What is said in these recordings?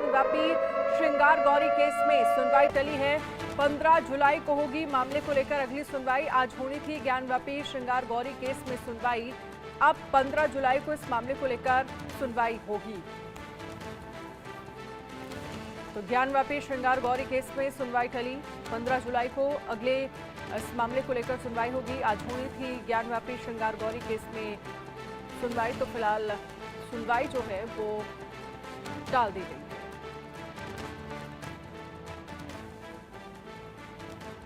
ज्ञानव्यापी श्रृंगार गौरी केस में सुनवाई टली है। 15 जुलाई को होगी मामले को लेकर अगली सुनवाई। आज होनी थी ज्ञानव्यापी श्रृंगार गौरी केस में सुनवाई। अब 15 जुलाई को इस मामले को लेकर सुनवाई होगी। तो ज्ञानव्यापी श्रृंगार गौरी केस में सुनवाई टली। 15 जुलाई को अगले इस मामले को लेकर सुनवाई होगी। आज होनी थी ज्ञानव्यापी श्रृंगार गौरी केस में सुनवाई, तो फिलहाल सुनवाई जो है वो टाल दी गई है।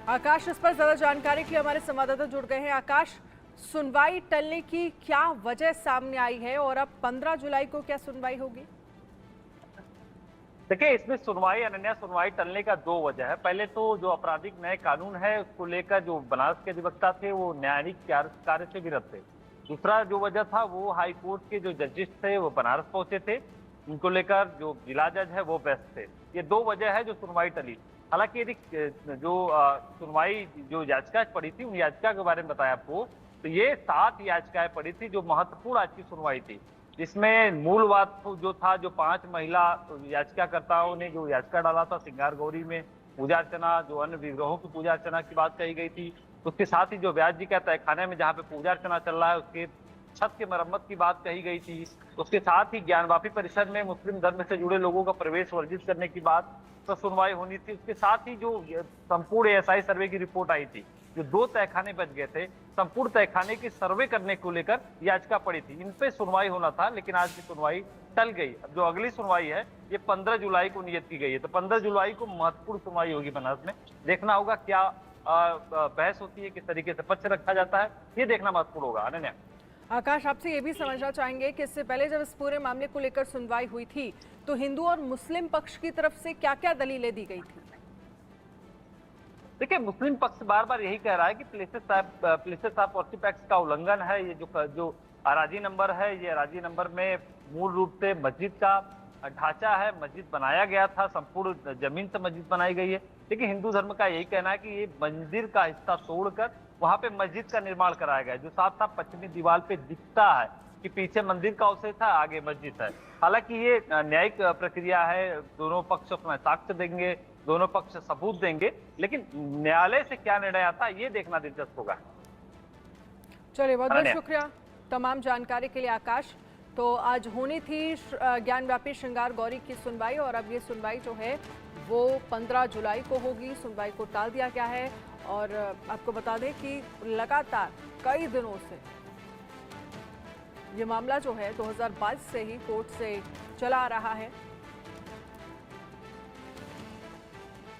आकाश, इस पर ज्यादा जानकारी के लिए हमारे संवाददाता जुड़ गए हैं। आकाश, सुनवाई टलने की क्या वजह सामने आई है और अब 15 जुलाई को क्या सुनवाई होगी? देखिए, इसमें सुनवाई अनन्या सुनवाई टलने का दो वजह है। पहले तो जो आपराधिक न्याय कानून है उसको लेकर जो बनारस के अधिवक्ता थे वो न्यायिक कार्य से विरत थे। दूसरा जो वजह था वो हाई कोर्ट के जो जजेस थे वो बनारस पहुंचे थे, उनको लेकर जो जिला जज है वो व्यस्त थे। ये दो वजह है जो सुनवाई टली। हालांकि यदि जो सुनवाई जो याचिका पड़ी थी उन याचिका के बारे में बताया आपको, तो ये 7 याचिकाएं पड़ी थी जो महत्वपूर्ण आज की सुनवाई थी, जिसमें मूल बात जो था, जो 5 महिला याचिकाकर्ताओं ने जो याचिका डाला था श्रृंगार गौरी में पूजा अर्चना, जो अन्य विग्रहों की पूजा अर्चना की बात कही गई थी, उसके साथ ही जो व्यास जी का तहखाने में जहाँ पे पूजा अर्चना चल रहा है उसके छत की मरम्मत की बात कही गई थी, उसके साथ ही ज्ञानवापी परिषद में मुस्लिम धर्म से जुड़े लोगों का प्रवेश वर्जित करने की बात पर सुनवाई होनी थी। उसके साथ ही जो संपूर्ण एएसआई सर्वे की रिपोर्ट आई थी, जो 2 तहखाने बच गए थे, संपूर्ण तहखाने की सर्वे करने को लेकर याचिका पड़ी थी, इन पे सुनवाई होना था, लेकिन आज की सुनवाई टल गई। अब जो अगली सुनवाई है ये 15 जुलाई को नियत की गई है। तो 15 जुलाई को महत्वपूर्ण सुनवाई होगी बनारस में। देखना होगा क्या बहस होती है, किस तरीके से पक्ष रखा जाता है, ये देखना महत्वपूर्ण होगा। अनन्या, आकाश, आपसे ये भी समझना चाहेंगे कि इससे पहले जब इस पूरे मामले को लेकर सुनवाई हुई थी तो हिंदू और मुस्लिम पक्ष की तरफ से क्या क्या दलीलें दी गई थी? देखिए, मुस्लिम पक्ष बार बार यही कह रहा है कि प्लेसेस ऑफ वर्शिप एक्ट का उल्लंघन है। ये जो अराजी नंबर है, ये अराजी नंबर में मूल रूप से मस्जिद का ढांचा है, मस्जिद बनाया गया था, संपूर्ण जमीन से मस्जिद बनाई गई है। लेकिन हिंदू धर्म का यही कहना है कि ये मंदिर का हिस्सा तोड़कर वहां पे मस्जिद का निर्माण कराया गया, जो साफ साफ पश्चिमी दीवार पे दिखता है कि पीछे मंदिर का अवशेष है, आगे मस्जिद है। हालांकि ये न्यायिक प्रक्रिया है, दोनों पक्ष अपना साक्ष्य देंगे, दोनों पक्ष सबूत देंगे, लेकिन न्यायालय से क्या निर्णय आता है ये देखना दिलचस्प होगा। चलिए, बहुत बहुत शुक्रिया तमाम जानकारी के लिए आकाश। तो आज होनी थी ज्ञानव्यापी श्रृंगार गौरी की सुनवाई और अब ये सुनवाई जो है वो 15 जुलाई को होगी। सुनवाई को टाल दिया गया है और आपको बता दें कि लगातार कई दिनों से ये मामला जो है 2022 से ही कोर्ट से चला आ रहा है।